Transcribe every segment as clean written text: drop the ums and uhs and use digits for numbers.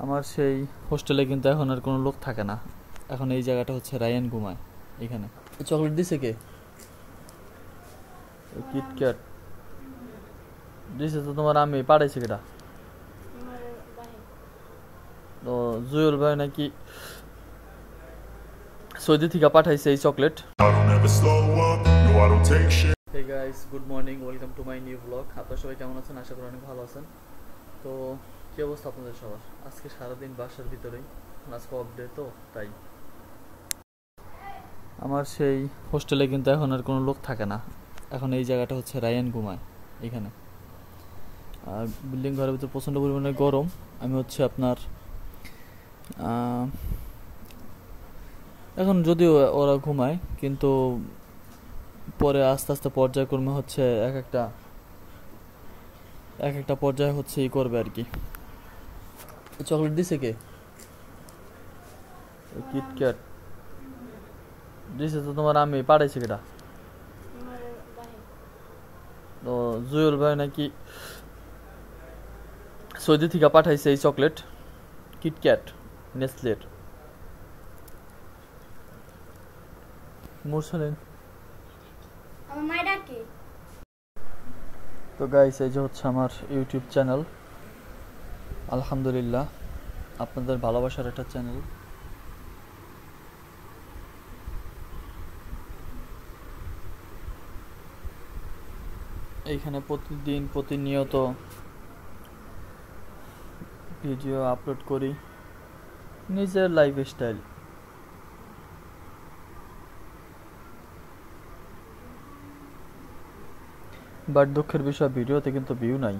আমার সেই হোস্টেলে কিন্তু এখন আর কোনো লোক থাকে না। এখন এই জায়গাটা হচ্ছে রায়ান ঘুমায় এখানে। চকলেট দিছে কে? কিটক্যাট দিছে তো তোমার, আমি পাঠাইছি কেটা? তো জুয়েল ভাই নাকি সৌদি থেকে পাঠাইছে এই chocolate. Hey guys, good morning, welcome to my new vlog. আপনারা সবাই কেমন আছেন? আশা করি অনেক ভালো আছেন। তো কি অবস্থা আপনাদের সবার? আজকে সারাদিন বাসার ভিতরেই, আজকে অফ ডে তো তাই। আমার সেই হোস্টেলে কিন্তু এখন আর কোনো লোক থাকে না। এখন এই জায়গাটা হচ্ছে রায়ান ঘুমায় এখানে। আর বিল্ডিং ঘরের ভিতরে প্রচণ্ড পরিমাণে গরম। আমি হচ্ছে আপনার এখন যদিও ওরা ঘুমায়, কিন্তু পরে আস্তে আস্তে পর্যায়ক্রমে হচ্ছে এক একটা পর্যায়ে হচ্ছে ই করবে আর কি। চকলেট দিছে কে? কিটক্যাট দিছে তো তোমার, আমি পাঠাইছি কেটা? তো জুয়েল ভাই নাকি সৌদি থেকে পাঠাইছে এই চকলেট, কিটক্যাট নেসলের। মুরসালিন তো গাইস, এই যে হচ্ছে আমার ইউটিউব চ্যানেল, আলহামদুলিল্লাহ আপনাদের ভালোবাসার একটা চ্যানেল। এইখানে প্রতিনিয়ত ভিডিও আপলোড করি, নিজের লাইফস্টাইল। বাট দুঃখের বিষয়, ভিডিওতে কিন্তু ভিউ নাই।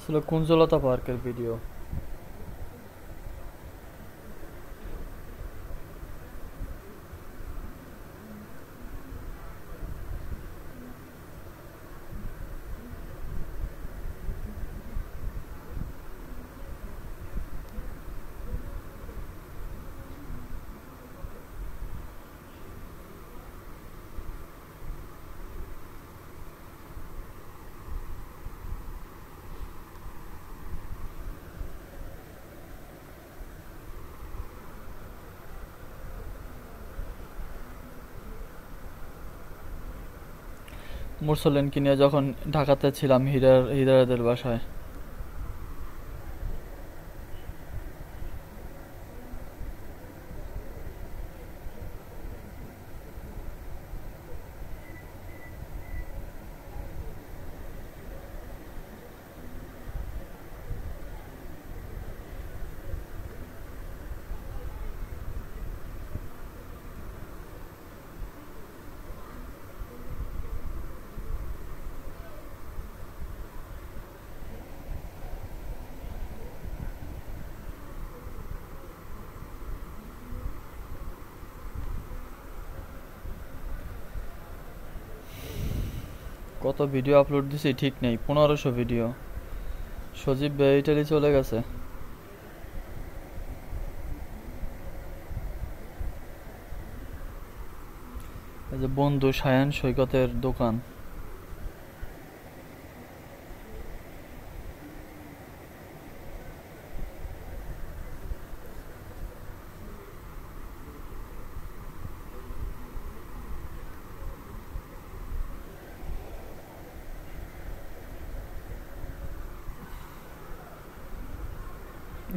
ছিল কুঞ্জলতা পার্কের ভিডিও। মুরসালিনকে নিয়ে যখন ঢাকাতে ছিলাম হীরাদের বাসায়, কত ভিডিও আপলোড দিছি ঠিক নেই, 1500 ভিডিও। সজীব ভাই ইটালি চলে গেছে। এই যে বন্ধু সায়ান সৈকতের দোকান।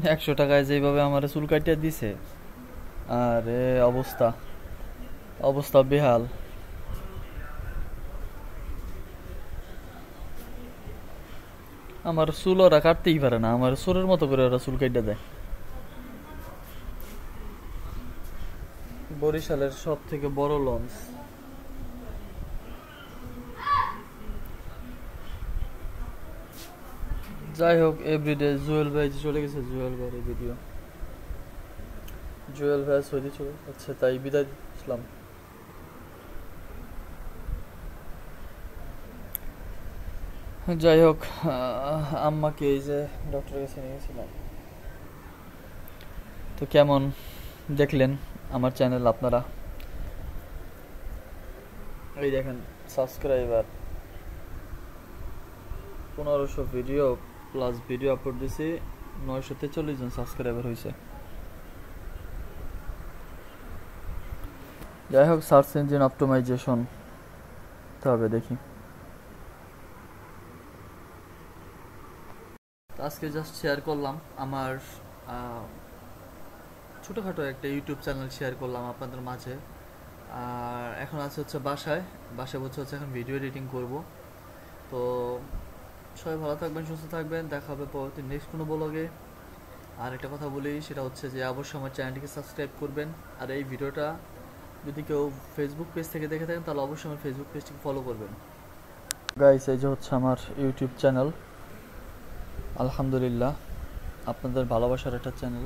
$100 যেভাবে আমার চুল কাটিয়ে দিছে, আর অবস্থা বেহাল। আমার চুল ওরা কাটতেই পারে না, আমার চোরের মতো করে ওরা চুল কাটিয়ে দেয়। বরিশালের সব থেকে বড় লঞ্চ। যাই হোক, এভরিডে জুয়েল ভাই যে চলে গেছে, জুয়েল ভাইয়ের এই ভিডিও, জুয়েল ভাই সৌদি চলে আচ্ছা, তাই বিদায় দিলাম। যাই হোক, আম্মাকে এই যে ডক্টরের কাছে নিয়ে গেছিলাম। তো কেমন দেখলেন আমার চ্যানেল আপনারা? এই দেখেন subscriber 1500 video plus video upload দিছি, 943 জন সাবস্ক্রাইবার হয়েছে। যাই হোক, সার্চ ইঞ্জিন অপটিমাইজেশন তবে দেখি। আজকে জাস্ট শেয়ার করলাম আমার ছোটোখাটো একটা ইউটিউব চ্যানেল শেয়ার করলাম আপনাদের মাঝে। আর এখন আছে হচ্ছে বাসায় হচ্ছে এখন ভিডিও এডিটিং করব। তো সবাই ভালো থাকবেন, সুস্থ থাকবেন, দেখা হবে পরবর্তী নেক্সট কোনো ব্লগে। আর একটা কথা বলি, সেটা হচ্ছে যে অবশ্যই আমার চ্যানেলটিকে সাবস্ক্রাইব করবেন। আর এই ভিডিওটা যদি কেউ ফেসবুক পেজ থেকে দেখে থাকেন তাহলে অবশ্যই আমার ফেসবুক পেজটিকে ফলো করবেন। গাইস, এই যে হচ্ছে আমার ইউটিউব চ্যানেল, আলহামদুলিল্লাহ আপনাদের ভালোবাসার একটা চ্যানেল।